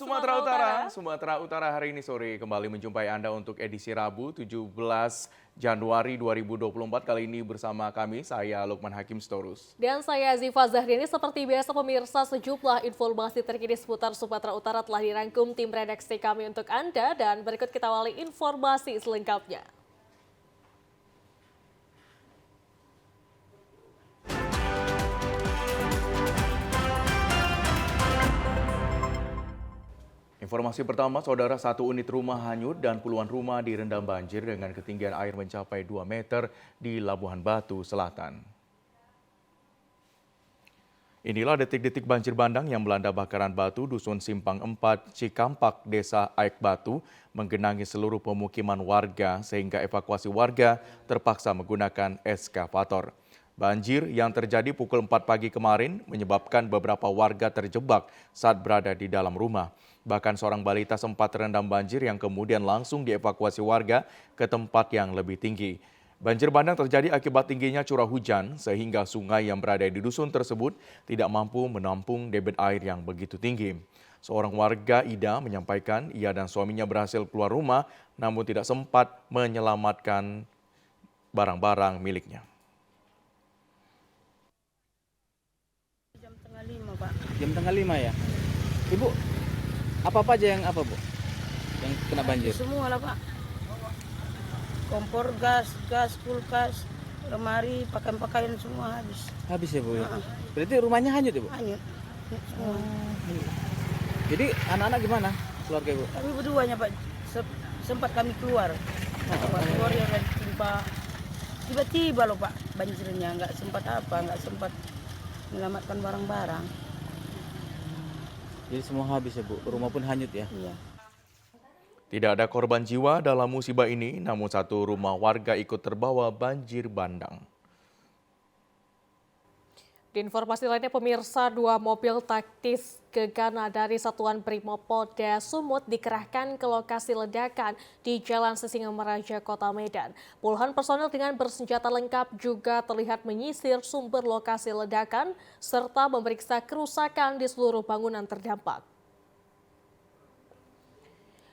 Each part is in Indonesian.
Sumatera Utara hari ini sore kembali menjumpai Anda untuk edisi Rabu 17 Januari 2024. Kali ini bersama kami, saya Lukman Hakim Storus. Dan saya Ziva Zahrini. Seperti biasa pemirsa, sejumlah informasi terkini seputar Sumatera Utara telah dirangkum tim redaksi kami untuk Anda. Dan berikut kita awali informasi selengkapnya. Informasi pertama, saudara, satu unit rumah hanyut dan puluhan rumah direndam banjir dengan ketinggian air mencapai 2 meter di Labuhan Batu Selatan. Inilah detik-detik banjir bandang yang melanda Bakaran Batu, Dusun Simpang 4, Cikampak, Desa Aek Batu, menggenangi seluruh pemukiman warga sehingga evakuasi warga terpaksa menggunakan eskavator. Banjir yang terjadi pukul 4 pagi kemarin menyebabkan beberapa warga terjebak saat berada di dalam rumah. Bahkan seorang balita sempat terendam banjir yang kemudian langsung dievakuasi warga ke tempat yang lebih tinggi. Banjir bandang terjadi akibat tingginya curah hujan sehingga sungai yang berada di dusun tersebut tidak mampu menampung debit air yang begitu tinggi. Seorang warga, Ida, menyampaikan ia dan suaminya berhasil keluar rumah namun tidak sempat menyelamatkan barang-barang miliknya. Jam tengah 5, Pak. Jam tengah 5 ya? Ibu, apa aja yang Bu? Yang kena banjir? Semua lah, Pak. Kompor, gas, kulkas, lemari, pakaian-pakaian semua habis. Habis ya Bu? Berarti rumahnya hanyut ya Bu? Hanyut. Semua. Jadi anak-anak gimana keluarga Ibu? Kami berduanya, Pak. Sempat kami keluar. Keluar yang timpa. Tiba-tiba loh, Pak, banjirnya. Nggak sempat menyelamatkan barang-barang. Jadi semua habis ya Bu? Rumah pun hanyut ya? Iya. Tidak ada korban jiwa dalam musibah ini, namun satu rumah warga ikut terbawa banjir bandang. Di informasi lainnya, pemirsa, 2 mobil taktis gegana dari Satuan Brimopolda Sumut dikerahkan ke lokasi ledakan di Jalan Sisingamaraja, Kota Medan. Puluhan personel dengan bersenjata lengkap juga terlihat menyisir sumber lokasi ledakan serta memeriksa kerusakan di seluruh bangunan terdampak.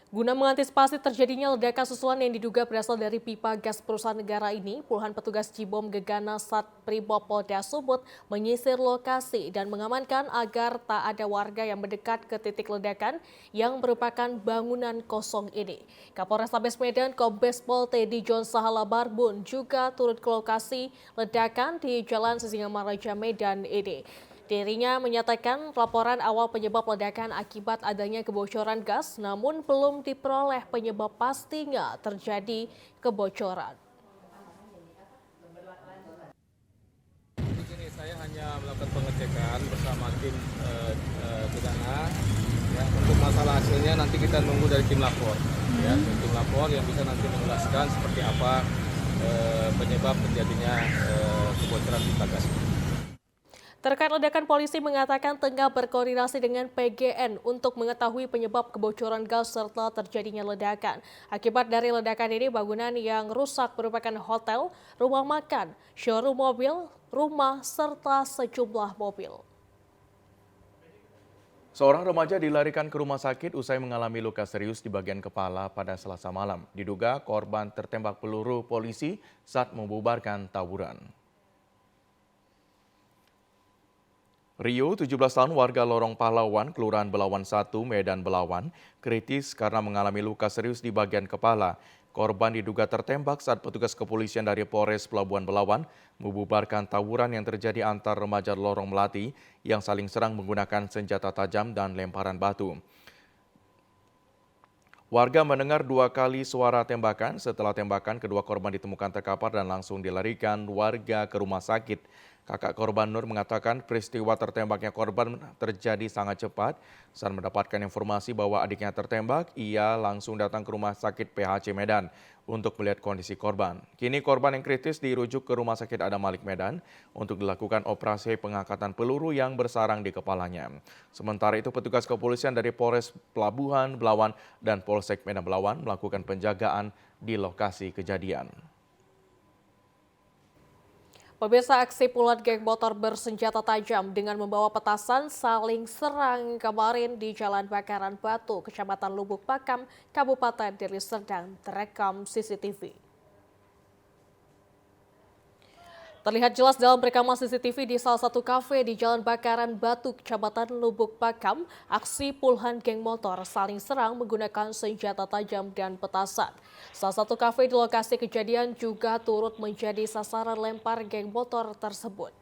Guna mengantisipasi terjadinya ledakan susulan yang diduga berasal dari pipa gas perusahaan negara ini, puluhan petugas Jibom Gegana Sat Brimopolda Sumut menyisir lokasi dan mengamankan agar tak ada warga yang mendekat ke titik ledakan yang merupakan bangunan kosong ini. Kapolrestabes Medan Kombes Pol Teddy John Sahala Barbun juga turut ke lokasi ledakan di Jalan Sisingamaraja Medan ini. Dirinya menyatakan laporan awal penyebab ledakan akibat adanya kebocoran gas, namun belum diperoleh penyebab pastinya terjadi kebocoran. Begini, saya hanya melakukan pengecekan bersama tim gegana. Ya, untuk masalah hasilnya nanti kita nunggu dari tim lapor. Ya, tim lapor yang bisa nanti menjelaskan seperti apa penyebab terjadinya kebocoran pipa gas. Terkait ledakan, polisi mengatakan tengah berkoordinasi dengan PGN untuk mengetahui penyebab kebocoran gas serta terjadinya ledakan. Akibat dari ledakan ini, bangunan yang rusak merupakan hotel, rumah makan, showroom mobil, rumah, serta sejumlah mobil. Seorang remaja dilarikan ke rumah sakit usai mengalami luka serius di bagian kepala pada Selasa malam. Diduga korban tertembak peluru polisi saat membubarkan tawuran. Rio, 17 tahun, warga Lorong Pahlawan, Kelurahan Belawan 1, Medan Belawan, kritis karena mengalami luka serius di bagian kepala. Korban diduga tertembak saat petugas kepolisian dari Polres Pelabuhan Belawan membubarkan tawuran yang terjadi antar remaja Lorong Melati yang saling serang menggunakan senjata tajam dan lemparan batu. Warga mendengar 2 kali suara tembakan. Setelah tembakan, kedua korban ditemukan terkapar dan langsung dilarikan warga ke rumah sakit. Kakak korban Nur mengatakan peristiwa tertembaknya korban terjadi sangat cepat. Saat mendapatkan informasi bahwa adiknya tertembak, ia langsung datang ke rumah sakit PHC Medan untuk melihat kondisi korban. Kini korban yang kritis dirujuk ke Rumah Sakit Adam Malik Medan untuk dilakukan operasi pengangkatan peluru yang bersarang di kepalanya. Sementara itu, petugas kepolisian dari Polres Pelabuhan Belawan dan Polsek Medan Belawan melakukan penjagaan di lokasi kejadian. Pemirsa, aksi puluhan geng motor bersenjata tajam dengan membawa petasan saling serang kemarin di Jalan Bakaran Batu, Kecamatan Lubuk Pakam, Kabupaten Deli Serdang terekam CCTV. Terlihat jelas dalam rekaman CCTV di salah satu kafe di Jalan Bakaran Batu, Kecamatan Lubuk Pakam, aksi puluhan geng motor saling serang menggunakan senjata tajam dan petasan. Salah satu kafe di lokasi kejadian juga turut menjadi sasaran lempar geng motor tersebut.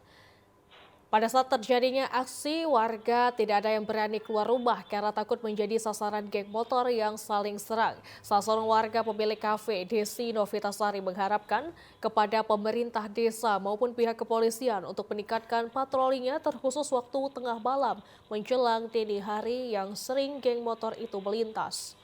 Pada saat terjadinya aksi, warga tidak ada yang berani keluar rumah karena takut menjadi sasaran geng motor yang saling serang. Salah seorang warga pemilik kafe, Desi Novitasari, mengharapkan kepada pemerintah desa maupun pihak kepolisian untuk meningkatkan patrolinya terkhusus waktu tengah malam menjelang dini hari yang sering geng motor itu melintas.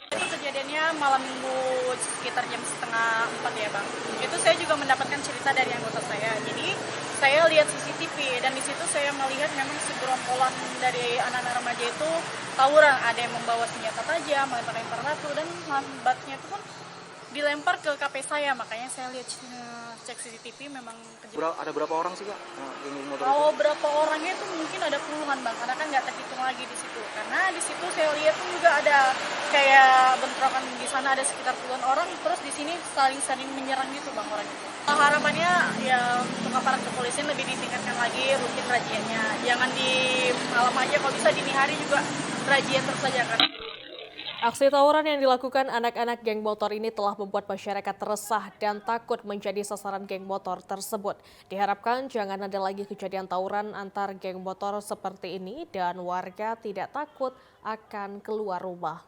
Itu kejadiannya malam minggu sekitar jam setengah 4 ya Bang. Itu saya juga mendapatkan cerita dari anggota saya. Jadi saya lihat CCTV dan di situ saya melihat memang segerombolan dari anak-anak remaja itu tawuran. Ada yang membawa senjata tajam, melempar-lempar batu, dan lambatnya itu pun dilempar ke KP saya. Makanya saya lihat cek CCTV memang kejadian. Ada berapa orang sih Kak? Kalau berapa orangnya itu mungkin ada puluhan Bang, karena kan nggak terhitung lagi di situ. Karena di situ saya lihat pun juga ada kayak bentrokan, di sana ada sekitar puluhan orang, terus di sini saling menyerang gitu Bang orang itu. Harapannya ya untuk aparat kepolisian lebih ditingkatkan lagi rutin rajianya. Jangan di malam aja, kalau bisa dini hari juga razia terus saja kan. Aksi tawuran yang dilakukan anak-anak geng motor ini telah membuat masyarakat resah dan takut menjadi sasaran geng motor tersebut. Diharapkan jangan ada lagi kejadian tawuran antar geng motor seperti ini dan warga tidak takut akan keluar rumah.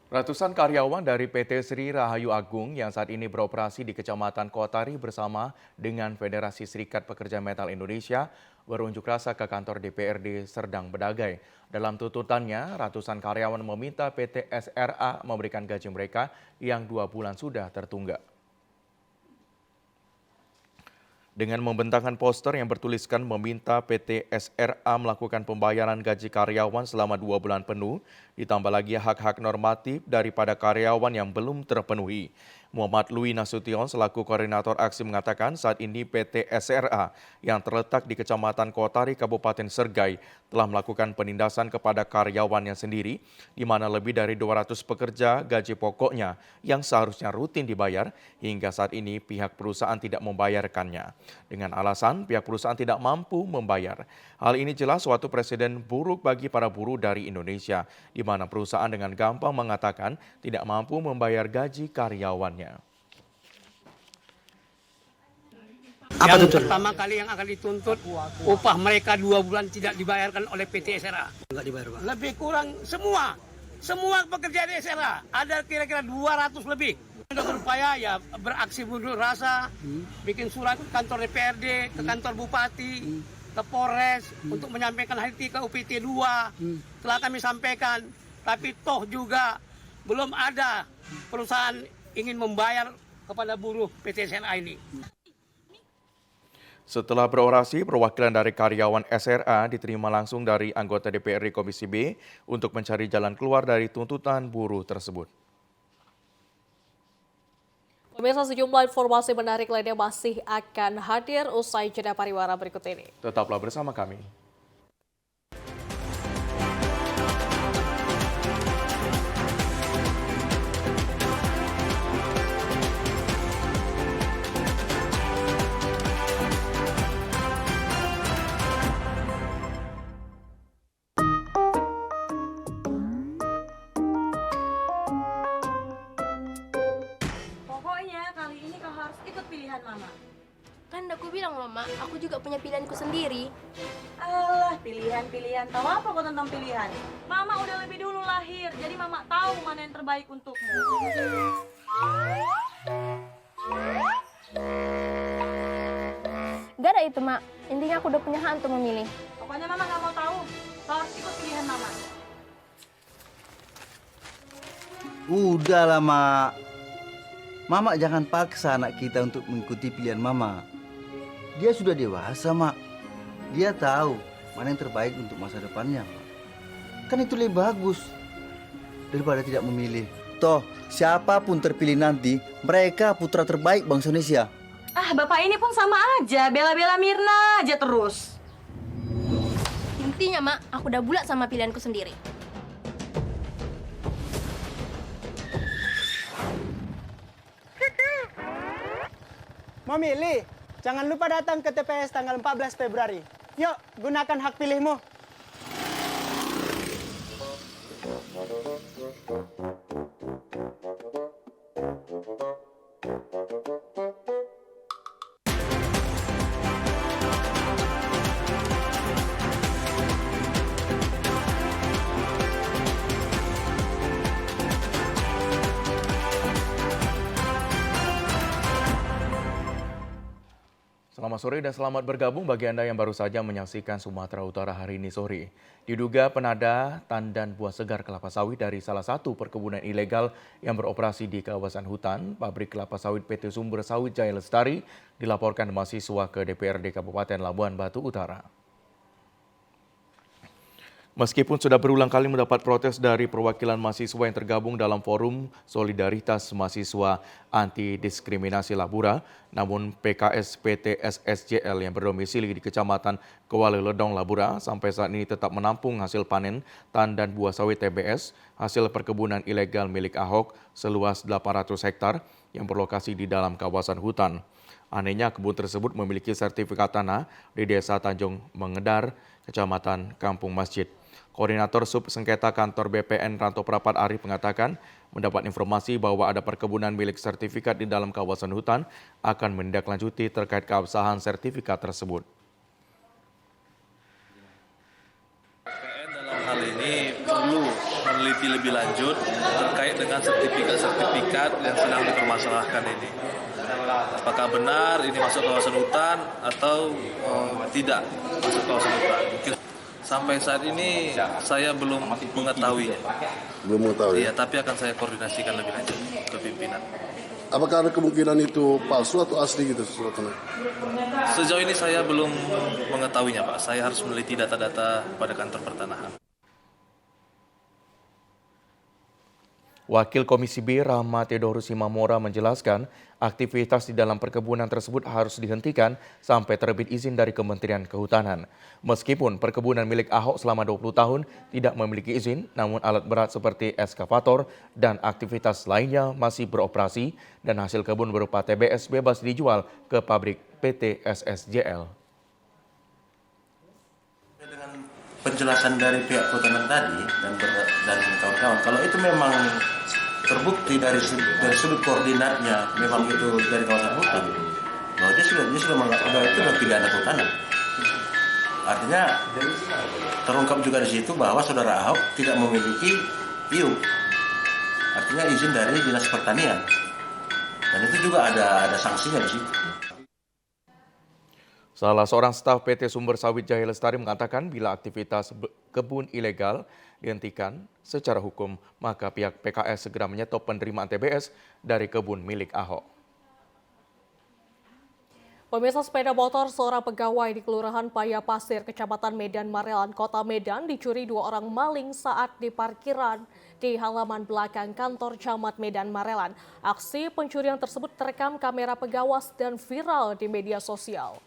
Ratusan karyawan dari PT Sri Rahayu Agung yang saat ini beroperasi di Kecamatan Kotari bersama dengan Federasi Serikat Pekerja Metal Indonesia berunjuk rasa ke kantor DPRD Serdang Bedagai. Dalam tuntutannya, ratusan karyawan meminta PT SRA memberikan gaji mereka yang 2 bulan sudah tertunggak. Dengan membentangkan poster yang bertuliskan meminta PT SRA melakukan pembayaran gaji karyawan selama 2 bulan penuh, ditambah lagi hak-hak normatif daripada karyawan yang belum terpenuhi. Muhammad Lui Nasution selaku koordinator aksi mengatakan saat ini PT SRA yang terletak di Kecamatan Kotari, Kabupaten Sergai telah melakukan penindasan kepada karyawannya sendiri, di mana lebih dari 200 pekerja gaji pokoknya yang seharusnya rutin dibayar, hingga saat ini pihak perusahaan tidak membayarkannya. Dengan alasan pihak perusahaan tidak mampu membayar. Hal ini jelas suatu presiden buruk bagi para buruh dari Indonesia, di mana perusahaan dengan gampang mengatakan tidak mampu membayar gaji karyawannya. Yang pertama kali yang akan dituntut upah mereka 2 bulan tidak dibayarkan oleh PT SRA. Enggak dibayar, Pak. Lebih kurang semua pekerja di SRA ada kira-kira 200 lebih. Sudah berupaya ya beraksi unjuk rasa, bikin surat ke kantor DPRD, ke kantor Bupati, ke Polres untuk menyampaikan hal itu ke UPT 2. Telah kami sampaikan, tapi toh juga belum ada perusahaan ingin membayar kepada buruh PT SRA ini. Setelah berorasi, perwakilan dari karyawan SRA diterima langsung dari anggota DPRD Komisi B untuk mencari jalan keluar dari tuntutan buruh tersebut. Pemirsa, sejumlah informasi menarik lainnya masih akan hadir usai jeda pariwara berikut ini. Tetaplah bersama kami. Pokoknya kali ini kau harus ikut pilihan Mama. Kan aku bilang Mama, aku juga punya pilihanku sendiri. Alah, pilihan-pilihan. Tahu apa kau tentang pilihan? Mama udah lebih dulu lahir, jadi Mama tahu mana yang terbaik untukmu. Gak ada itu, Mak. Intinya aku udah punya hak untuk memilih. Pokoknya Mama nggak mau tahu. Kau harus ikut pilihan Mama. Udahlah, Mak. Mama jangan paksa anak kita untuk mengikuti pilihan Mama. Dia sudah dewasa, Mak. Dia tahu mana yang terbaik untuk masa depannya, Mak. Kan itu lebih bagus daripada tidak memilih. Toh, siapapun terpilih nanti, mereka putra terbaik bangsa Indonesia. Ah, Bapak ini pun sama aja, bela-bela Mirna aja terus. Intinya, Mak, aku udah bulat sama pilihanku sendiri. Mau milih? Jangan lupa datang ke TPS tanggal 14 Februari. Yuk, gunakan hak pilihmu. Selamat sore dan selamat bergabung bagi Anda yang baru saja menyaksikan Sumatera Utara hari ini sore. Diduga penada tandan buah segar kelapa sawit dari salah satu perkebunan ilegal yang beroperasi di kawasan hutan, pabrik kelapa sawit PT Sumber Sawit Jaya Lestari, dilaporkan mahasiswa ke DPRD Kabupaten Labuan Batu Utara. Meskipun sudah berulang kali mendapat protes dari perwakilan mahasiswa yang tergabung dalam Forum Solidaritas Mahasiswa Anti Diskriminasi Labura, namun PKS PT SSJL yang berdomisili di Kecamatan Kuala Ledong Labura sampai saat ini tetap menampung hasil panen tandan buah sawit TBS, hasil perkebunan ilegal milik Ahok seluas 800 hektar yang berlokasi di dalam kawasan hutan. Anehnya kebun tersebut memiliki sertifikat tanah di Desa Tanjung Mengedar, Kecamatan Kampung Masjid. Koordinator Sub Sengketa Kantor BPN Ranto Prapat Arif mengatakan mendapat informasi bahwa ada perkebunan milik sertifikat di dalam kawasan hutan akan menindaklanjuti terkait keabsahan sertifikat tersebut. BPN dalam hal ini perlu meneliti lebih lanjut terkait dengan sertifikat yang sedang dipermasalahkan ini. Apakah benar ini masuk kawasan hutan atau tidak masuk kawasan hutan? Sampai saat ini saya belum mengetahuinya. Belum mengetahui? Iya, tapi akan saya koordinasikan lebih lanjut ke pimpinan. Apakah ada kemungkinan itu palsu atau asli gitu sesuatunya? Sejauh ini saya belum mengetahuinya, Pak. Saya harus meneliti data-data pada kantor pertanahan. Wakil Komisi B Rahmat Theodorus Simamora menjelaskan aktivitas di dalam perkebunan tersebut harus dihentikan sampai terbit izin dari Kementerian Kehutanan. Meskipun perkebunan milik Ahok selama 20 tahun tidak memiliki izin, namun alat berat seperti eskavator dan aktivitas lainnya masih beroperasi dan hasil kebun berupa TBS bebas dijual ke pabrik PT SSJL. Penjelasan dari pihak kehutanan tadi dan kawan-kawan, kalau itu memang terbukti dari sudut koordinatnya memang itu dari kawasan hutan, bahwa dia sudah menganggap itu adalah pidana kehutanan. Artinya terungkap juga di situ bahwa saudara Ahok tidak memiliki IU, artinya izin dari Dinas Pertanian, dan itu juga ada sanksinya di situ. Salah seorang staf PT Sumber Sawit Jaya Lestari mengatakan bila aktivitas kebun ilegal dihentikan secara hukum, maka pihak PKS segera menyetop penerimaan TBS dari kebun milik Ahok. Pemirsa, sepeda motor seorang pegawai di Kelurahan Paya Pasir, Kecamatan Medan Marelan, Kota Medan dicuri 2 orang maling saat di parkiran di halaman belakang kantor Camat Medan Marelan. Aksi pencurian tersebut terekam kamera pengawas dan viral di media sosial.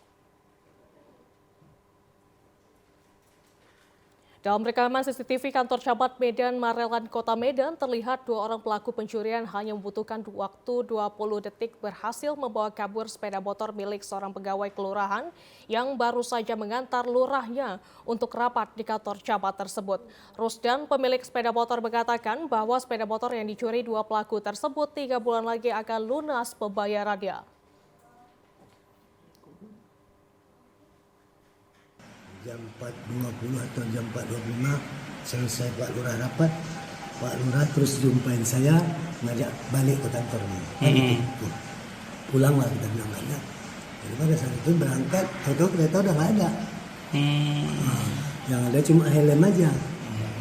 Dalam rekaman CCTV kantor Camat Medan Marelan Kota Medan, terlihat 2 orang pelaku pencurian hanya membutuhkan waktu 20 detik berhasil membawa kabur sepeda motor milik seorang pegawai kelurahan yang baru saja mengantar lurahnya untuk rapat di kantor Camat tersebut. Rusdan, pemilik sepeda motor, mengatakan bahwa sepeda motor yang dicuri 2 pelaku tersebut 3 bulan lagi akan lunas pembayarannya. Jam 4.20 atau jam 4.25 selesai Pak Lurah rapat. Pak Lurah terus jumpain saya, ngajak balik ke kantornya. Pulanglah, kita bilang banyak. Jadi pada saat itu berangkat, tahu kereta udah nggak ada. Yang ada cuma helm aja.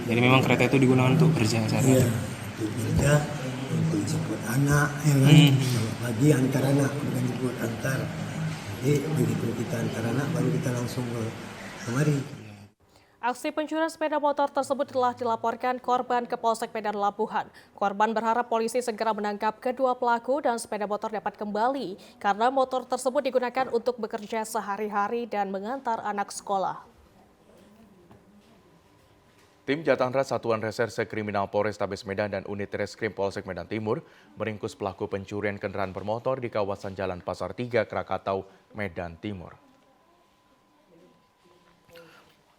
Jadi memang kereta itu digunakan untuk kerja sehari-hari? Iya, untuk kerja, untuk jemput anak, ya kan. Kalau pagi antar anak, bukan jemput antar. Jadi begitu kita antar anak, baru kita langsung ke kemari. Aksi pencurian sepeda motor tersebut telah dilaporkan korban ke Polsek Medan Labuhan. Korban berharap polisi segera menangkap kedua pelaku dan sepeda motor dapat kembali karena motor tersebut digunakan untuk bekerja sehari-hari dan mengantar anak sekolah. Tim Jatangras Satuan Reserse Kriminal Polrestabes Medan dan Unit Reskrim Polsek Medan Timur meringkus pelaku pencurian kendaraan bermotor di kawasan Jalan Pasar 3, Krakatau, Medan Timur.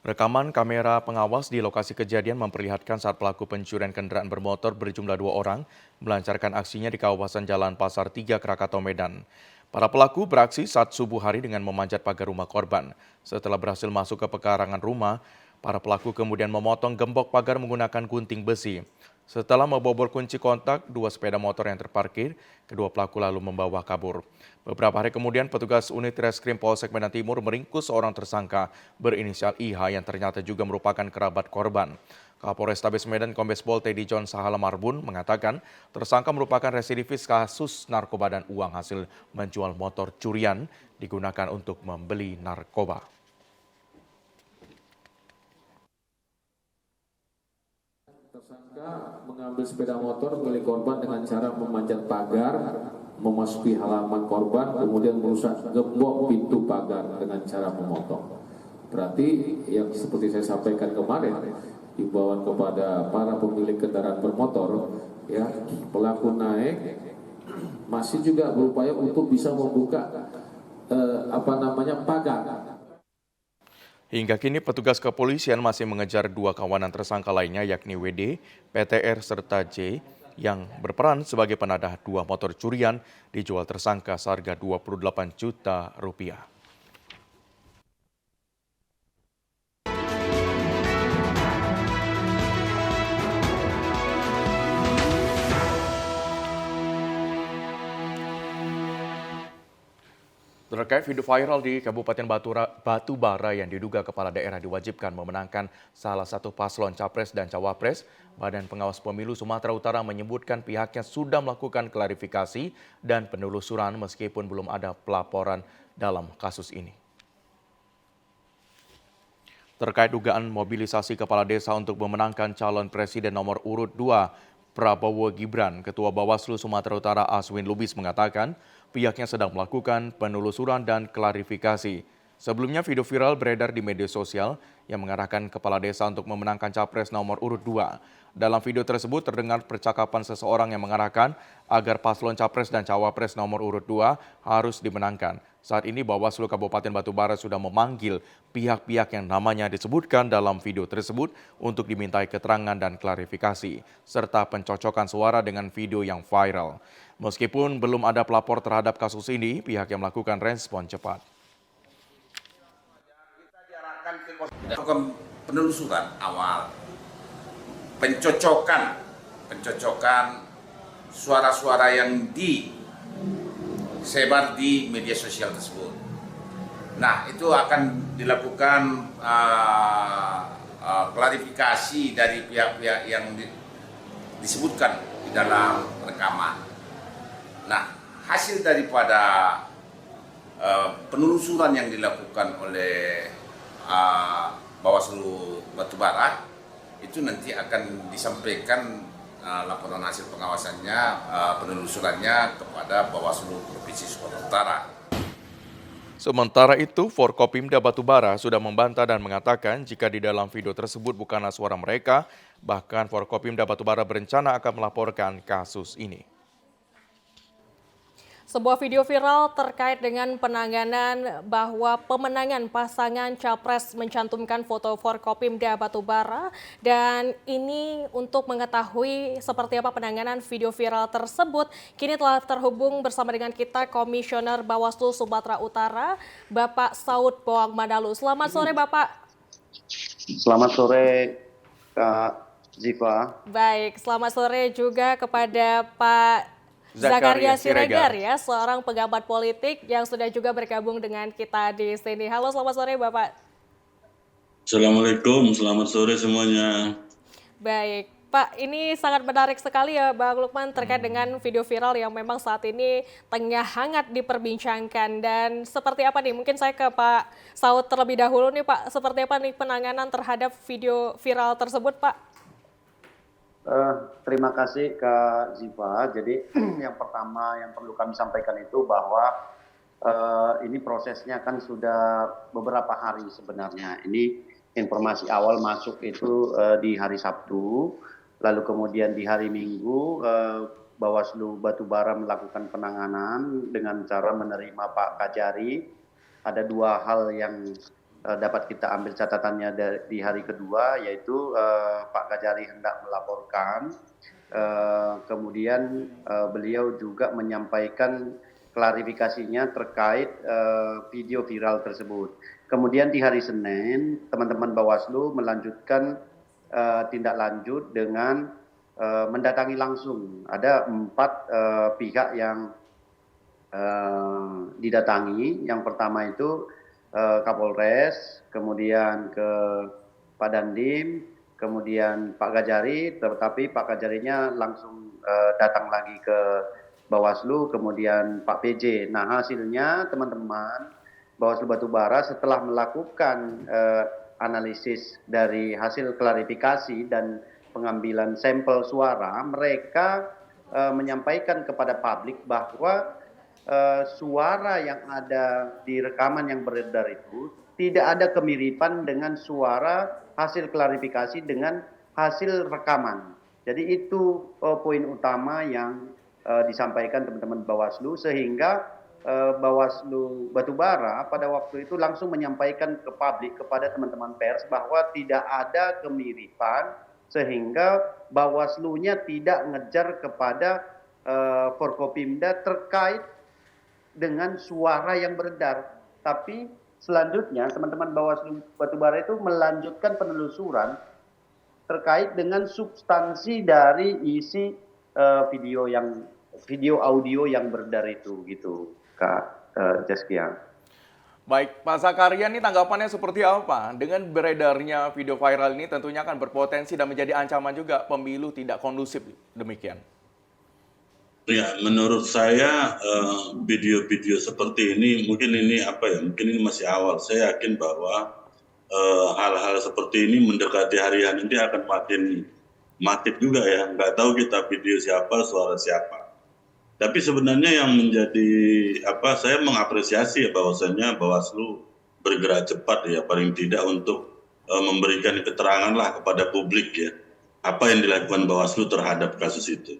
Rekaman kamera pengawas di lokasi kejadian memperlihatkan saat pelaku pencurian kendaraan bermotor berjumlah 2 orang melancarkan aksinya di kawasan Jalan Pasar 3, Krakatau, Medan. Para pelaku beraksi saat subuh hari dengan memanjat pagar rumah korban. Setelah berhasil masuk ke pekarangan rumah, para pelaku kemudian memotong gembok pagar menggunakan gunting besi. Setelah membobol kunci kontak 2 sepeda motor yang terparkir, kedua pelaku lalu membawa kabur. Beberapa hari kemudian, petugas unit Reskrim Polsek Medan Timur meringkus seorang tersangka berinisial IH yang ternyata juga merupakan kerabat korban. Kapolrestabes Medan Kombes Pol Teddy John Sahala Marbun mengatakan tersangka merupakan residivis kasus narkoba dan uang hasil menjual motor curian digunakan untuk membeli narkoba. Tersangka mengambil sepeda motor milik korban dengan cara memanjat pagar, memasuki halaman korban, kemudian merusak gembok pintu pagar dengan cara memotong. Berarti yang seperti saya sampaikan kemarin, himbauan kepada para pemilik kendaraan bermotor, ya pelaku naik masih juga berupaya untuk bisa membuka pagar. Hingga kini petugas kepolisian masih mengejar 2 kawanan tersangka lainnya yakni WD, PTR, serta J yang berperan sebagai penadah 2 motor curian dijual tersangka seharga 28 juta rupiah. Terkait video viral di Kabupaten Batubara yang diduga kepala daerah diwajibkan memenangkan salah satu paslon capres dan cawapres, Badan Pengawas Pemilu Sumatera Utara menyebutkan pihaknya sudah melakukan klarifikasi dan penelusuran meskipun belum ada pelaporan dalam kasus ini. Terkait dugaan mobilisasi kepala desa untuk memenangkan calon presiden nomor urut 2 Prabowo Gibran, Ketua Bawaslu Sumatera Utara Aswin Lubis mengatakan pihaknya sedang melakukan penelusuran dan klarifikasi. Sebelumnya video viral beredar di media sosial yang mengarahkan kepala desa untuk memenangkan capres nomor urut 2. Dalam video tersebut terdengar percakapan seseorang yang mengarahkan agar paslon capres dan cawapres nomor urut 2 harus dimenangkan. Saat ini Bawaslu Kabupaten Batubara sudah memanggil pihak-pihak yang namanya disebutkan dalam video tersebut untuk dimintai keterangan dan klarifikasi, serta pencocokan suara dengan video yang viral. Meskipun belum ada pelapor terhadap kasus ini, pihak yang melakukan respon cepat. Lakukan penelusuran awal, pencocokan suara-suara yang disebar di media sosial tersebut. Nah, itu akan dilakukan klarifikasi dari pihak-pihak yang disebutkan di dalam rekaman. Nah, hasil daripada penelusuran yang dilakukan oleh Bawaslu Batubara itu nanti akan disampaikan laporan hasil pengawasannya, penelusurannya kepada Bawaslu Provinsi Sumatera Utara. Sementara itu, Forkopimda Batubara sudah membantah dan mengatakan jika di dalam video tersebut bukanlah suara mereka, bahkan Forkopimda Batubara berencana akan melaporkan kasus ini. Sebuah video viral terkait dengan penanganan bahwa pemenangan pasangan capres mencantumkan foto Forkopimda Batubara, dan ini untuk mengetahui seperti apa penanganan video viral tersebut, kini telah terhubung bersama dengan kita Komisioner Bawaslu Sumatera Utara, Bapak Saud Boang Madalu. Selamat sore Bapak. Selamat sore Kak Ziva. Baik, selamat sore juga kepada Pak Zakaria Siregar, ya, seorang pengamat politik yang sudah juga bergabung dengan kita di sini. Halo, selamat sore Bapak. Assalamualaikum, selamat sore semuanya. Baik, Pak, ini sangat menarik sekali ya Bang Lukman terkait dengan video viral yang memang saat ini tengah hangat diperbincangkan. Dan seperti apa nih, mungkin saya ke Pak Saud terlebih dahulu nih Pak, seperti apa nih penanganan terhadap video viral tersebut Pak? Terima kasih Kak Ziva. Jadi yang pertama yang perlu kami sampaikan itu bahwa ini prosesnya kan sudah beberapa hari sebenarnya. Ini informasi awal masuk itu di hari Sabtu. Lalu kemudian di hari Minggu, Bawaslu Batubara melakukan penanganan dengan cara menerima Pak Kajari. Ada dua hal yang dapat kita ambil catatannya di hari kedua, yaitu Pak Kajari hendak melaporkan. Kemudian beliau juga menyampaikan klarifikasinya terkait video viral tersebut. Kemudian di hari Senin, teman-teman Bawaslu melanjutkan tindak lanjut dengan mendatangi langsung. Ada 4 pihak yang didatangi. Yang pertama itu Kapolres, kemudian ke Pak Dandim, kemudian Pak Kajari, tetapi Pak Kajarinya langsung datang lagi ke Bawaslu, kemudian Pak PJ. Nah hasilnya teman-teman Bawaslu Batubara setelah melakukan analisis dari hasil klarifikasi dan pengambilan sampel suara, mereka menyampaikan kepada publik bahwa suara yang ada di rekaman yang beredar itu tidak ada kemiripan dengan suara hasil klarifikasi dengan hasil rekaman. Jadi itu poin utama yang disampaikan teman-teman Bawaslu, sehingga Bawaslu Batubara pada waktu itu langsung menyampaikan ke publik, kepada teman-teman pers, bahwa tidak ada kemiripan, sehingga Bawaslu-nya tidak ngejar kepada Forkopimda terkait dengan suara yang beredar. Tapi selanjutnya teman-teman Bawaslu Batubara itu melanjutkan penelusuran terkait dengan substansi dari isi video audio yang beredar itu, gitu Kak Zaskia. Baik, Pak Zakaria, ini tanggapannya seperti apa? Dengan beredarnya video viral ini tentunya akan berpotensi dan menjadi ancaman juga pemilu tidak kondusif, demikian. Ya, menurut saya video-video seperti ini mungkin ini mungkin ini masih awal. Saya yakin bahwa hal-hal seperti ini mendekati hari ini akan makin masif juga ya. Nggak tahu kita video siapa, suara siapa. Tapi sebenarnya yang menjadi saya mengapresiasi ya bahwasannya Bawaslu bergerak cepat ya, paling tidak untuk memberikan keterangan lah kepada publik ya apa yang dilakukan Bawaslu terhadap kasus itu.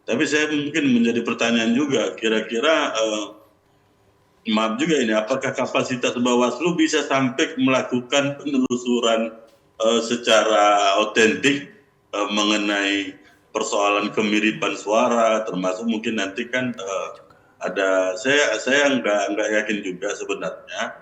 Tapi saya mungkin menjadi pertanyaan juga, kira-kira maaf juga ini, apakah kapasitas Bawaslu bisa sampai melakukan penelusuran secara otentik mengenai persoalan kemiripan suara, termasuk mungkin nanti kan ada, saya nggak yakin juga sebenarnya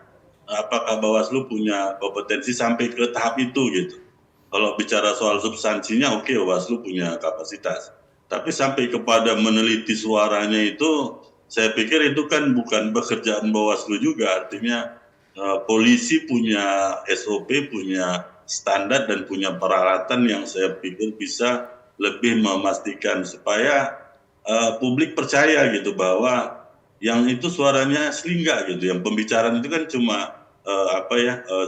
apakah Bawaslu punya kompetensi sampai ke tahap itu gitu. Kalau bicara soal substansinya, oke, Bawaslu punya kapasitas. Tapi sampai kepada meneliti suaranya itu, saya pikir itu kan bukan pekerjaan Bawaslu juga. Artinya polisi punya SOP, punya standar dan punya peralatan yang saya pikir bisa lebih memastikan supaya publik percaya gitu bahwa yang itu suaranya asli enggak gitu. Yang pembicaraan itu kan cuma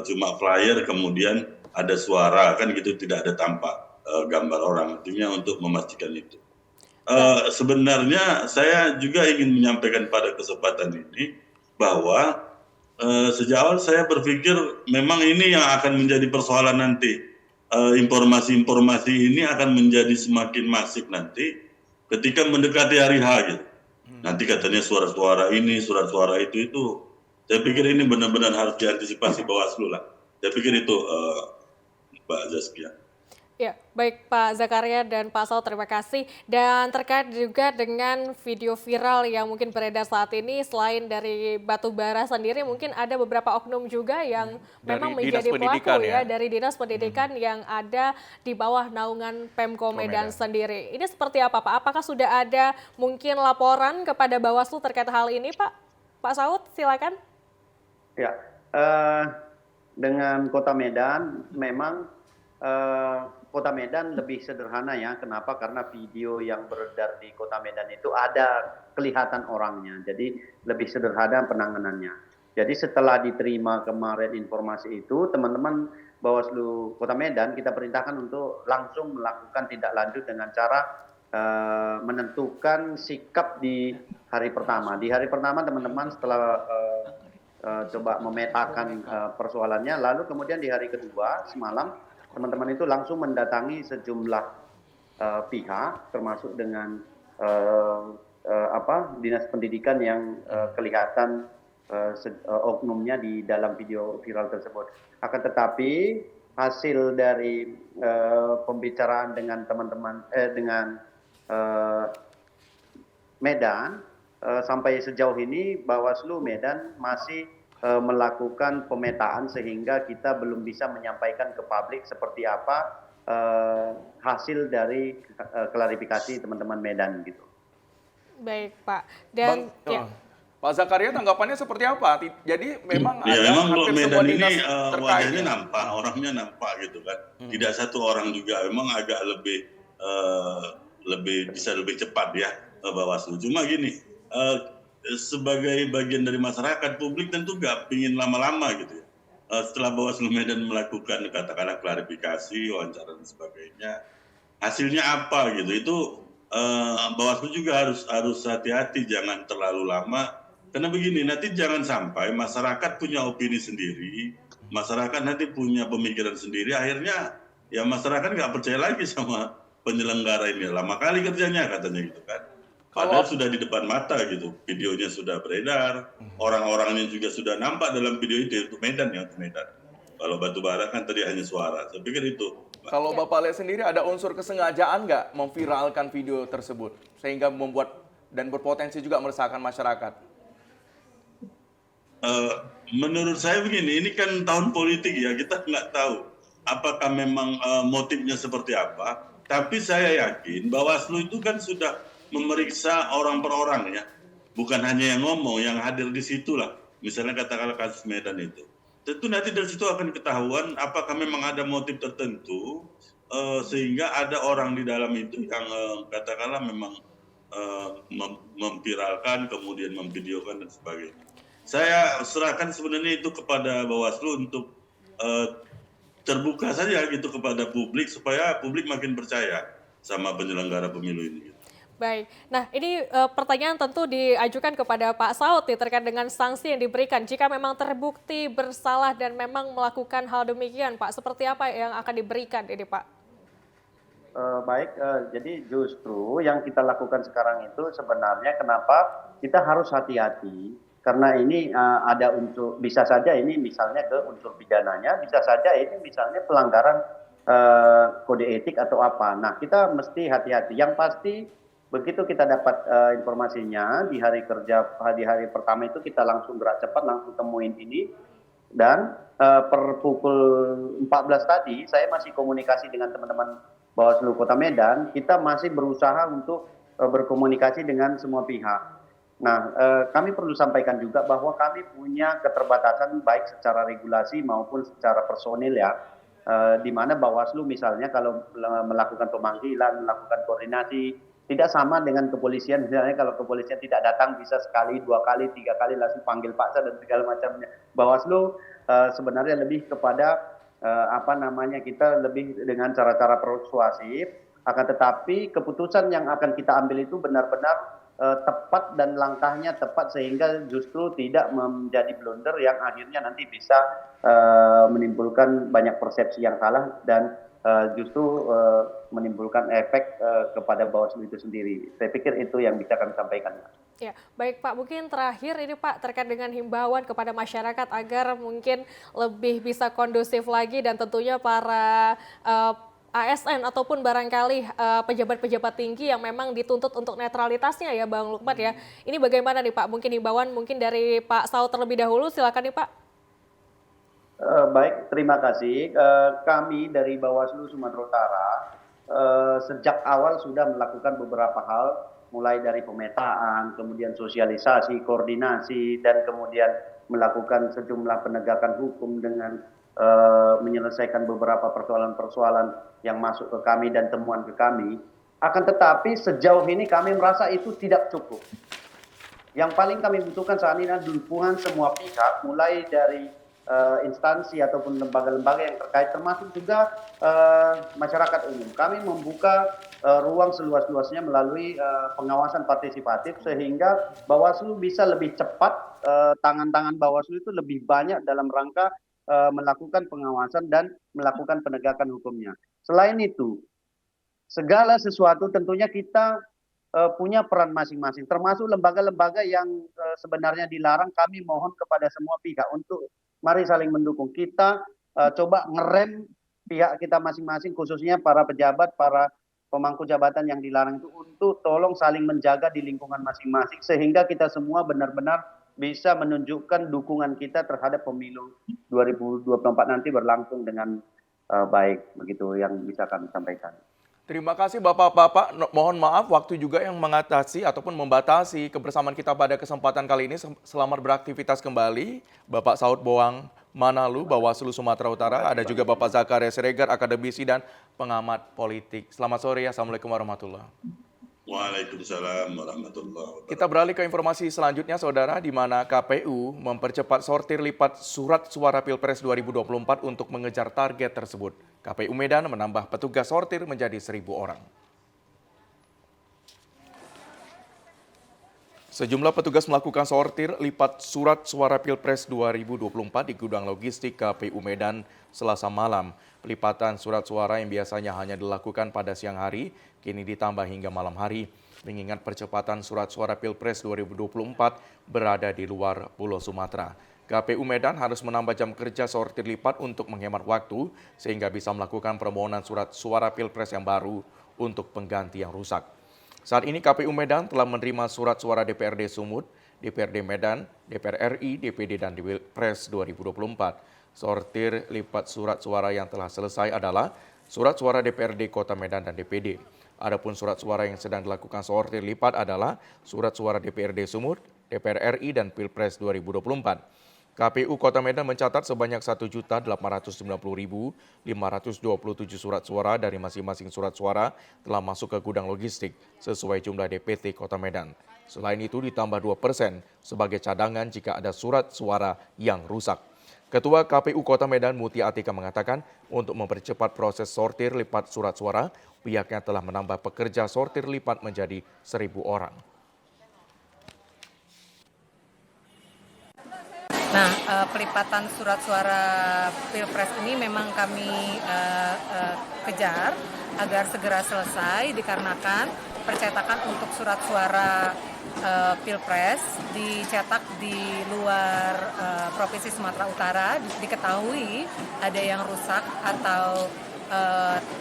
cuma flyer kemudian ada suara kan gitu, tidak ada tampak gambar orang. Artinya untuk memastikan itu. Sebenarnya saya juga ingin menyampaikan pada kesempatan ini bahwa sejak awal saya berpikir memang ini yang akan menjadi persoalan nanti. Informasi-informasi ini akan menjadi semakin masif nanti ketika mendekati hari H gitu. Nanti katanya suara-suara ini, suara-suara itu saya pikir ini benar-benar harus diantisipasi Bawaslu lah. Saya pikir itu Mbak Zaskia. Ya, baik Pak Zakaria dan Pak Saud, terima kasih. Dan terkait juga dengan video viral yang mungkin beredar saat ini, selain dari Batubara sendiri, mungkin ada beberapa oknum juga yang memang menjadi pelaku ya, dari Dinas Pendidikan yang ada di bawah naungan Pemko Medan sendiri. Ini seperti apa Pak? Apakah sudah ada mungkin laporan kepada Bawaslu terkait hal ini Pak? Pak Saud, silakan. Ya, dengan Kota Medan memang Kota Medan lebih sederhana ya. Kenapa? Karena video yang beredar di Kota Medan itu ada kelihatan orangnya. Jadi lebih sederhana penanganannya. Jadi setelah diterima kemarin informasi itu, teman-teman Bawaslu Kota Medan kita perintahkan untuk langsung melakukan tindak lanjut dengan cara menentukan sikap di hari pertama. Di hari pertama teman-teman setelah coba memetakan persoalannya, lalu kemudian di hari kedua semalam teman-teman itu langsung mendatangi sejumlah pihak, termasuk dengan dinas pendidikan yang kelihatan oknumnya di dalam video viral tersebut. Akan tetapi hasil dari pembicaraan dengan teman-teman dengan Medan sampai sejauh ini Bawaslu Medan masih melakukan pemetaan sehingga kita belum bisa menyampaikan ke publik seperti apa hasil dari klarifikasi teman-teman Medan gitu. Baik Pak. Dan Pak Zakaria tanggapannya seperti apa? Jadi memang ada memang kalau hampir Medan semua ini dinas terkait wajahnya ya? nampak, orangnya nampak gitu kan. Tidak satu orang juga, memang agak bisa lebih cepat ya Bawaslu. Cuma gini, sebagai bagian dari masyarakat, publik tentu nggak ingin lama-lama gitu ya. Setelah Bawaslu Medan melakukan katakanlah klarifikasi, wawancara dan sebagainya, hasilnya apa gitu? Itu Bawaslu juga harus hati-hati, jangan terlalu lama. Karena begini, nanti jangan sampai masyarakat punya opini sendiri, masyarakat nanti punya pemikiran sendiri, akhirnya ya masyarakat nggak percaya lagi sama penyelenggara ini. Lama kali kerjanya katanya gitu kan. Padahal sudah di depan mata gitu, videonya sudah beredar, orang-orangnya juga sudah nampak dalam video itu Medan ya, untuk Medan. Kalau Batubara kan tadi hanya suara, saya pikir itu. Kalau Bapak lihat sendiri ada unsur kesengajaan nggak memviralkan video tersebut sehingga membuat dan berpotensi juga meresahkan masyarakat? Menurut saya begini, ini kan tahun politik ya, kita nggak tahu apakah memang motifnya seperti apa. Tapi saya yakin Bawaslu itu kan sudah memeriksa orang per orang ya, bukan hanya yang ngomong, yang hadir di situ lah. Misalnya katakanlah kasus Medan itu, tentu nanti dari situ akan ketahuan apakah memang ada motif tertentu sehingga ada orang di dalam itu yang katakanlah memang memviralkan, kemudian memvideokan dan sebagainya. Saya serahkan sebenarnya itu kepada Bawaslu untuk terbuka saja gitu kepada publik supaya publik makin percaya sama penyelenggara pemilu ini. Baik, nah ini pertanyaan tentu diajukan kepada Pak Saud nih, terkait dengan sanksi yang diberikan jika memang terbukti bersalah dan memang melakukan hal demikian, Pak. Seperti apa yang akan diberikan ini, Pak? Jadi justru yang kita lakukan sekarang itu sebenarnya kenapa kita harus hati-hati. Karena ini ada unsur, bisa saja ini misalnya ke unsur pidananya, bisa saja ini misalnya pelanggaran kode etik atau apa. Nah, kita mesti hati-hati. Yang pasti begitu kita dapat informasinya di hari pertama itu kita langsung gerak cepat, langsung temuin ini. Dan per pukul 14 tadi saya masih komunikasi dengan teman-teman Bawaslu Kota Medan. Kita masih berusaha untuk berkomunikasi dengan semua pihak. Nah, kami perlu sampaikan juga bahwa kami punya keterbatasan baik secara regulasi maupun secara personil ya, di mana Bawaslu misalnya kalau melakukan pemanggilan, melakukan koordinasi, tidak sama dengan kepolisian. Misalnya kalau kepolisian tidak datang bisa sekali, 2 kali, 3 kali langsung panggil paksa dan segala macamnya. Bawaslu sebenarnya lebih kepada kita lebih dengan cara-cara persuasif, akan tetapi keputusan yang akan kita ambil itu benar-benar tepat dan langkahnya tepat sehingga justru tidak menjadi blunder yang akhirnya nanti bisa menimbulkan banyak persepsi yang salah dan justru menimbulkan efek kepada Bawaslu itu sendiri. Saya pikir itu yang bisa kami sampaikan. Ya, baik Pak, mungkin terakhir ini Pak terkait dengan himbauan kepada masyarakat agar mungkin lebih bisa kondusif lagi dan tentunya para ASN ataupun barangkali pejabat-pejabat tinggi yang memang dituntut untuk netralitasnya ya Bang Lukman ya. Ini bagaimana nih Pak? Mungkin himbauan mungkin dari Pak Saud terlebih dahulu, silakan nih Pak. Baik, terima kasih. Kami dari Bawaslu Sumatera Utara sejak awal sudah melakukan beberapa hal, mulai dari pemetaan, kemudian sosialisasi, koordinasi, dan kemudian melakukan sejumlah penegakan hukum dengan menyelesaikan beberapa persoalan-persoalan yang masuk ke kami dan temuan ke kami. Akan tetapi sejauh ini kami merasa itu tidak cukup. Yang paling kami butuhkan saat ini adalah dukungan semua pihak, mulai dari instansi ataupun lembaga-lembaga yang terkait, termasuk juga masyarakat umum. Kami membuka ruang seluas-luasnya melalui pengawasan partisipatif, sehingga Bawaslu bisa lebih cepat, tangan-tangan Bawaslu itu lebih banyak dalam rangka melakukan pengawasan dan melakukan penegakan hukumnya. Selain itu, segala sesuatu tentunya kita punya peran masing-masing, termasuk lembaga-lembaga yang sebenarnya dilarang. Kami mohon kepada semua pihak untuk mari saling mendukung. Kita coba ngerem pihak kita masing-masing, khususnya para pejabat, para pemangku jabatan yang dilarang itu, untuk tolong saling menjaga di lingkungan masing-masing, sehingga kita semua benar-benar bisa menunjukkan dukungan kita terhadap pemilu 2024 nanti berlangsung dengan baik. Begitu yang bisa kami sampaikan. Terima kasih Bapak-Bapak, mohon maaf waktu juga yang mengatasi ataupun membatasi kebersamaan kita pada kesempatan kali ini. Selamat beraktivitas kembali, Bapak Saud Boang Manalu, Bawaslu Sumatera Utara, ada juga Bapak Zakaria Siregar, akademisi dan pengamat politik. Selamat sore, Assalamualaikum warahmatullahi wabarakatuh. Waalaikumsalam warahmatullahi wabarakatuh. Kita beralih ke informasi selanjutnya, Saudara, di mana KPU mempercepat sortir lipat surat suara Pilpres 2024 untuk mengejar target tersebut. KPU Medan menambah petugas sortir menjadi 1.000 orang. Sejumlah petugas melakukan sortir lipat surat suara Pilpres 2024 di gudang logistik KPU Medan Selasa malam. Pelipatan surat suara yang biasanya hanya dilakukan pada siang hari, kini ditambah hingga malam hari, mengingat percepatan surat suara Pilpres 2024 berada di luar Pulau Sumatera. KPU Medan harus menambah jam kerja sortir lipat untuk menghemat waktu, sehingga bisa melakukan permohonan surat suara Pilpres yang baru untuk pengganti yang rusak. Saat ini KPU Medan telah menerima surat suara DPRD Sumut, DPRD Medan, DPR RI, DPD, dan Pilpres 2024. Sortir lipat surat suara yang telah selesai adalah surat suara DPRD Kota Medan dan DPD. Adapun surat suara yang sedang dilakukan sortir lipat adalah surat suara DPRD Sumut, DPR RI, dan Pilpres 2024. KPU Kota Medan mencatat sebanyak 1.890.527 surat suara dari masing-masing surat suara telah masuk ke gudang logistik sesuai jumlah DPT Kota Medan. Selain itu ditambah 2% sebagai cadangan jika ada surat suara yang rusak. Ketua KPU Kota Medan Muti Atika mengatakan untuk mempercepat proses sortir lipat surat suara, pihaknya telah menambah pekerja sortir lipat menjadi 1.000 orang. Nah, pelipatan surat suara Pilpres ini memang kami kejar agar segera selesai dikarenakan percetakan untuk surat suara Pilpres dicetak di luar Provinsi Sumatera Utara, diketahui ada yang rusak atau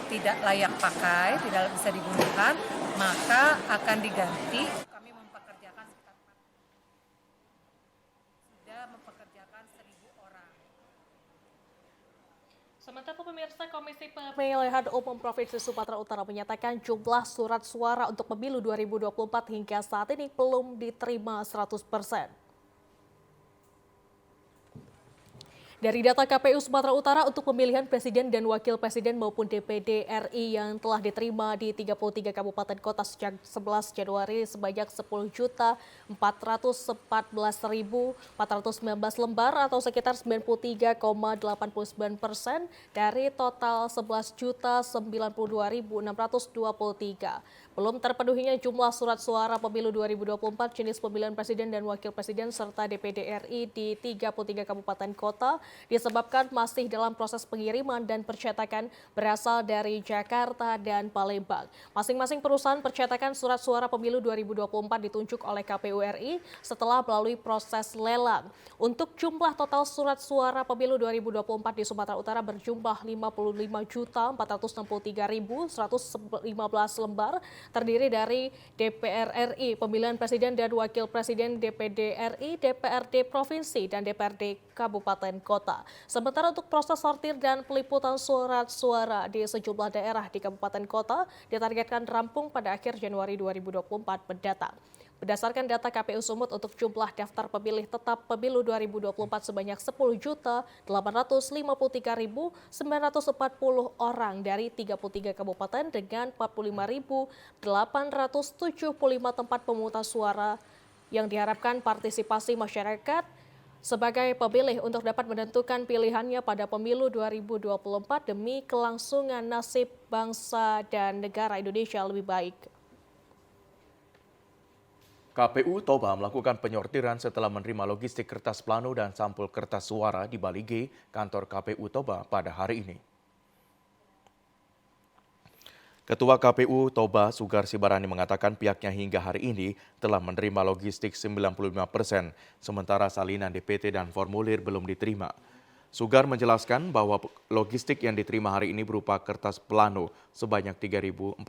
tidak layak pakai, tidak bisa digunakan, maka akan diganti. Kami mempekerjakan sudah mempekerjakan 1.000 orang. Sementara pemirsa, Komisi Pemilihan Umum Provinsi Sumatera Utara menyatakan jumlah surat suara untuk pemilu 2024 hingga saat ini belum diterima 100%. Dari data KPU Sumatera Utara untuk pemilihan presiden dan wakil presiden maupun DPD RI yang telah diterima di 33 kabupaten kota sejak 11 Januari sebanyak 10.414.419 lembar atau sekitar 93,89% dari total 11.092.623. Belum terpenuhinya jumlah surat suara pemilu 2024 jenis pemilihan presiden dan wakil presiden serta DPD RI di 33 kabupaten kota disebabkan masih dalam proses pengiriman dan percetakan berasal dari Jakarta dan Palembang. Masing-masing perusahaan percetakan surat suara pemilu 2024 ditunjuk oleh KPU RI setelah melalui proses lelang. Untuk jumlah total surat suara pemilu 2024 di Sumatera Utara berjumlah 55.463.115 lembar terdiri dari DPR RI, pemilihan presiden dan wakil presiden, DPD RI, DPRD Provinsi, dan DPRD Kabupaten Kota. Sementara untuk proses sortir dan peliputan surat suara di sejumlah daerah di Kabupaten Kota ditargetkan rampung pada akhir Januari 2024 mendatang. Berdasarkan data KPU Sumut untuk jumlah daftar pemilih tetap pemilu 2024 sebanyak 10.853.940 orang dari 33 kabupaten dengan 45.875 tempat pemungutan suara yang diharapkan partisipasi masyarakat sebagai pemilih untuk dapat menentukan pilihannya pada pemilu 2024 demi kelangsungan nasib bangsa dan negara Indonesia lebih baik. KPU Toba melakukan penyortiran setelah menerima logistik kertas plano dan sampul kertas suara di Bali G, kantor KPU Toba pada hari ini. Ketua KPU Toba Sugar Sibarani mengatakan pihaknya hingga hari ini telah menerima logistik 95%, sementara salinan DPT dan formulir belum diterima. Sugar menjelaskan bahwa logistik yang diterima hari ini berupa kertas plano sebanyak 3.490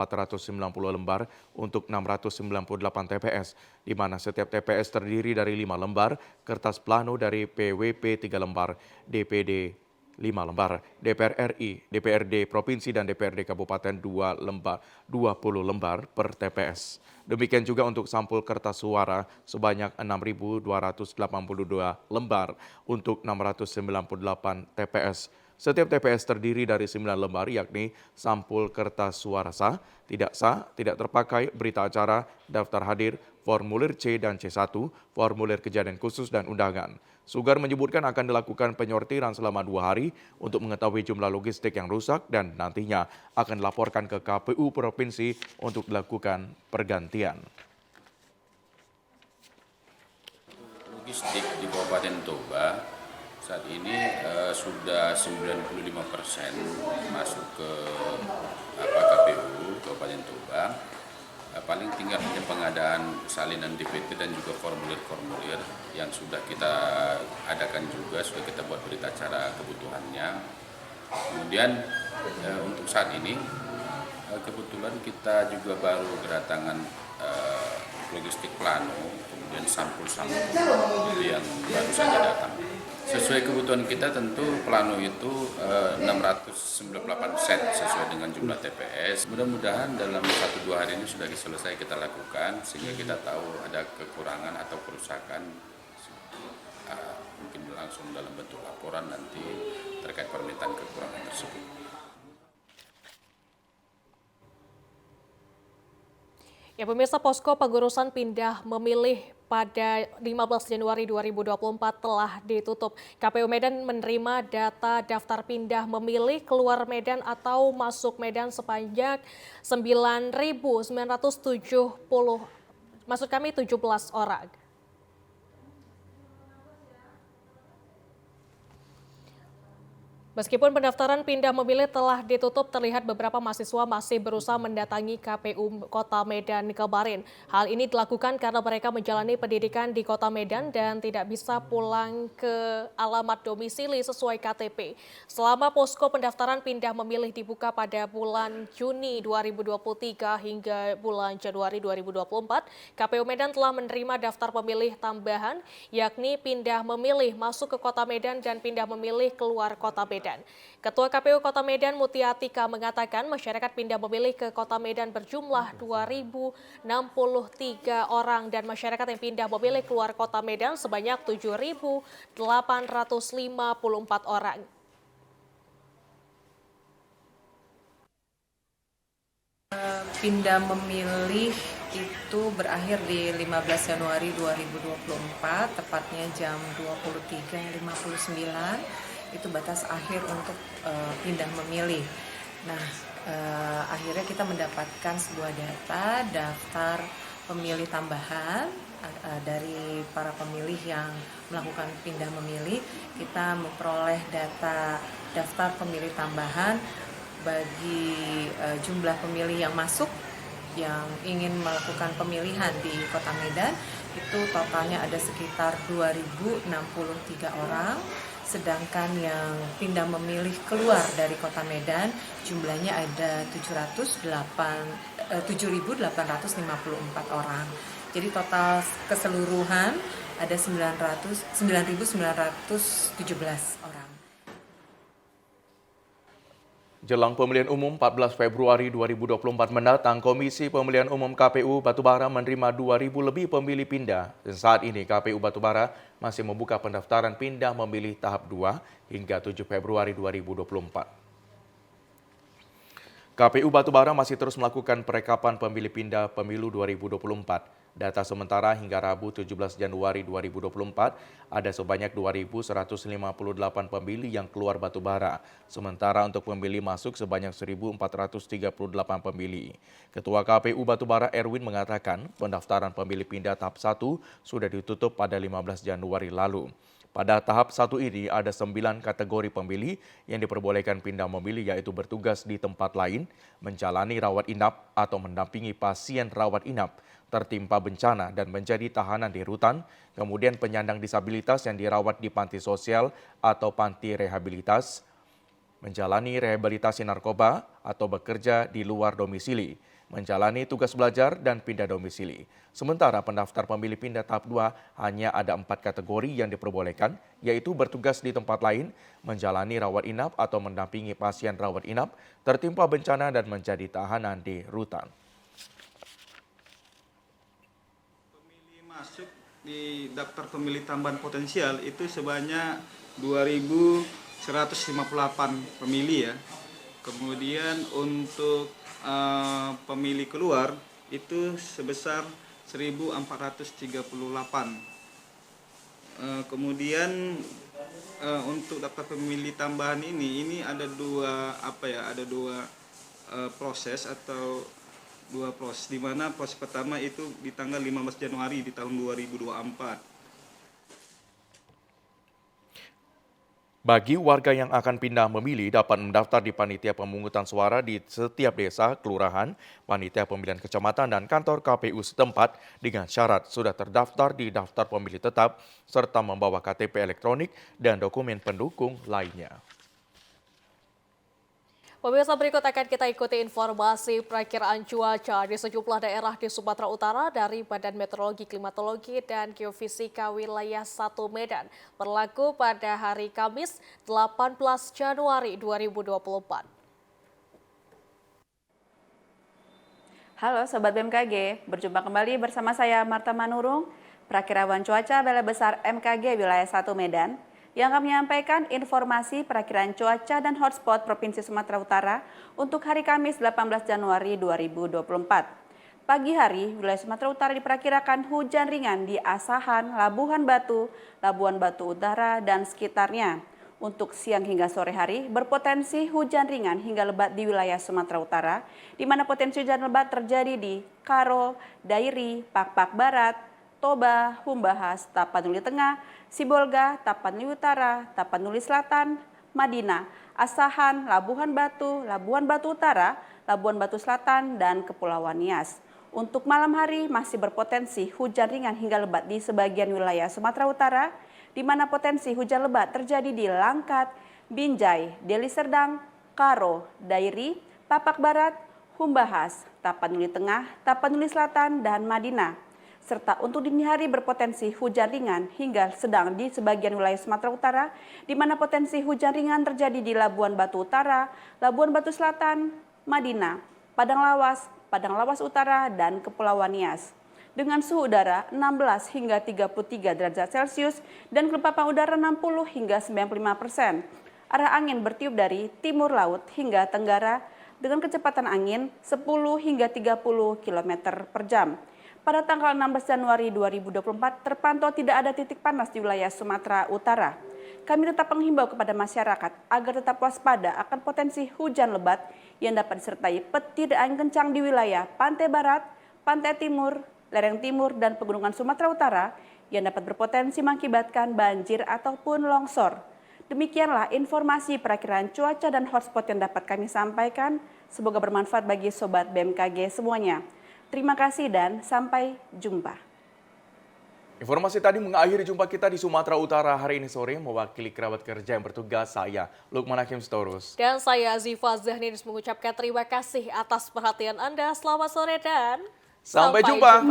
lembar untuk 698 TPS, di mana setiap TPS terdiri dari 5 lembar, kertas plano dari PWP 3 lembar, DPD 5 lembar, DPR RI, DPRD Provinsi dan DPRD Kabupaten 20 lembar per TPS. Demikian juga untuk sampul kertas suara sebanyak 6.282 lembar untuk 698 TPS. Setiap TPS terdiri dari 9 lembar yakni sampul kertas suara sah, tidak terpakai, berita acara, daftar hadir, formulir C dan C1, formulir kejadian khusus dan undangan. Sugar menyebutkan akan dilakukan penyortiran selama 2 hari untuk mengetahui jumlah logistik yang rusak dan nantinya akan dilaporkan ke KPU Provinsi untuk dilakukan pergantian. Logistik di Kabupaten Toba saat ini sudah 95% masuk ke KPU Kabupaten Toba. Paling tinggal hanya pengadaan salinan DPT dan juga formulir-formulir yang sudah kita adakan juga, sudah kita buat berita acara kebutuhannya. Kemudian untuk saat ini kebetulan kita juga baru kedatangan logistik plano, kemudian sampul-sampul yang baru saja datang. Sesuai kebutuhan kita tentu plano itu 698 set sesuai dengan jumlah TPS. Mudah-mudahan dalam 1-2 hari ini sudah selesai kita lakukan sehingga kita tahu ada kekurangan atau kerusakan. Mungkin langsung dalam bentuk laporan nanti terkait permintaan kekurangan tersebut. Ya, pemirsa, posko pengurusan pindah memilih pada 15 Januari 2024 telah ditutup. KPU Medan menerima data daftar pindah memilih keluar Medan atau masuk Medan sebanyak 17 orang. Meskipun pendaftaran pindah memilih telah ditutup, terlihat beberapa mahasiswa masih berusaha mendatangi KPU Kota Medan kemarin. Hal ini dilakukan karena mereka menjalani pendidikan di Kota Medan dan tidak bisa pulang ke alamat domisili sesuai KTP. Selama posko pendaftaran pindah memilih dibuka pada bulan Juni 2023 hingga bulan Januari 2024, KPU Medan telah menerima daftar pemilih tambahan, yakni pindah memilih masuk ke Kota Medan dan pindah memilih keluar Kota Medan. Ketua KPU Kota Medan Mutiatika mengatakan masyarakat pindah memilih ke Kota Medan berjumlah 2.063 orang dan masyarakat yang pindah memilih keluar Kota Medan sebanyak 7.854 orang. Pindah memilih itu berakhir di 15 Januari 2024, tepatnya jam 23.59. Itu batas akhir untuk pindah memilih. Nah, akhirnya kita mendapatkan sebuah daftar pemilih tambahan dari para pemilih yang melakukan pindah memilih. Kita memperoleh daftar pemilih tambahan bagi jumlah pemilih yang masuk yang ingin melakukan pemilihan di Kota Medan. Itu totalnya ada sekitar 2.063 orang. Sedangkan yang pindah memilih keluar dari Kota Medan jumlahnya ada 708 7.854 orang. Jadi total keseluruhan ada 9.917 orang. Jelang pemilihan umum 14 Februari 2024 mendatang, Komisi Pemilihan Umum KPU Batubara menerima 2.000 lebih pemilih pindah. Dan saat ini KPU Batubara masih membuka pendaftaran pindah memilih tahap 2 hingga 7 Februari 2024. KPU Batubara masih terus melakukan perekapan pemilih pindah pemilu 2024. Data sementara hingga Rabu 17 Januari 2024 ada sebanyak 2.158 pemilih yang keluar Batubara. Sementara untuk pemilih masuk sebanyak 1.438 pemilih. Ketua KPU Batubara Erwin mengatakan pendaftaran pemilih pindah tahap 1 sudah ditutup pada 15 Januari lalu. Pada tahap 1 ini ada 9 kategori pemilih yang diperbolehkan pindah memilih, yaitu bertugas di tempat lain, menjalani rawat inap atau mendampingi pasien rawat inap, tertimpa bencana dan menjadi tahanan di rutan, kemudian penyandang disabilitas yang dirawat di panti sosial atau panti rehabilitas, menjalani rehabilitasi narkoba atau bekerja di luar domisili, menjalani tugas belajar dan pindah domisili. Sementara pendaftar pemilih pindah tahap 2 hanya ada 4 kategori yang diperbolehkan, yaitu bertugas di tempat lain, menjalani rawat inap atau mendampingi pasien rawat inap, tertimpa bencana dan menjadi tahanan di rutan. Masuk di daftar pemilih tambahan potensial itu sebanyak 2.158 pemilih ya. Kemudian untuk pemilih keluar itu sebesar 1.438. Kemudian untuk daftar pemilih tambahan ini ada dua proses atau dua proses, di mana proses pertama itu di tanggal 15 Januari di tahun 2024. Bagi warga yang akan pindah memilih dapat mendaftar di panitia pemungutan suara di setiap desa, kelurahan, panitia pemilihan kecamatan dan kantor KPU setempat dengan syarat sudah terdaftar di daftar pemilih tetap serta membawa KTP elektronik dan dokumen pendukung lainnya. Pemirsa, berikut akan kita ikuti informasi perakiraan cuaca di sejumlah daerah di Sumatera Utara dari Badan Meteorologi, Klimatologi, dan Geofisika Wilayah 1 Medan berlaku pada hari Kamis 18 Januari 2024. Halo Sobat BMKG, berjumpa kembali bersama saya Marta Manurung, Perakirawan Cuaca Balai Besar MKG Wilayah 1 Medan, yang akan menyampaikan informasi perakiraan cuaca dan hotspot Provinsi Sumatera Utara untuk hari Kamis 18 Januari 2024. Pagi hari, wilayah Sumatera Utara diperkirakan hujan ringan di Asahan, Labuhan Batu Utara, dan sekitarnya. Untuk siang hingga sore hari, berpotensi hujan ringan hingga lebat di wilayah Sumatera Utara, di mana potensi hujan lebat terjadi di Karo, Dairi, Pakpak Barat, Toba, Humbahas, Tapanuli Tengah, Sibolga, Tapanuli Utara, Tapanuli Selatan, Madinah, Asahan, Labuhan Batu Utara, Labuhan Batu Selatan, dan Kepulauan Nias. Untuk malam hari masih berpotensi hujan ringan hingga lebat di sebagian wilayah Sumatera Utara, di mana potensi hujan lebat terjadi di Langkat, Binjai, Deli Serdang, Karo, Dairi, Papak Barat, Humbahas, Tapanuli Tengah, Tapanuli Selatan, dan Madinah. Serta untuk dini hari berpotensi hujan ringan hingga sedang di sebagian wilayah Sumatera Utara, di mana potensi hujan ringan terjadi di Labuan Batu Utara, Labuan Batu Selatan, Madinah, Padang Lawas Utara, dan Kepulauan Nias. Dengan suhu udara 16 hingga 33 derajat Celcius dan kelembapan udara 60 hingga 95%. Arah angin bertiup dari timur laut hingga tenggara dengan kecepatan angin 10 hingga 30 km per jam. Pada tanggal 16 Januari 2024 terpantau tidak ada titik panas di wilayah Sumatera Utara. Kami tetap menghimbau kepada masyarakat agar tetap waspada akan potensi hujan lebat yang dapat disertai petir angin kencang di wilayah Pantai Barat, Pantai Timur, lereng timur, dan pegunungan Sumatera Utara yang dapat berpotensi mengakibatkan banjir ataupun longsor. Demikianlah informasi perakiraan cuaca dan hotspot yang dapat kami sampaikan. Semoga bermanfaat bagi Sobat BMKG semuanya. Terima kasih dan sampai jumpa. Informasi tadi mengakhiri jumpa kita di Sumatera Utara hari ini sore. Mewakili kerabat kerja yang bertugas, saya Lukman Hakim Sitorus. Dan saya Ziva Zahninus mengucapkan terima kasih atas perhatian Anda. Selamat sore dan sampai jumpa.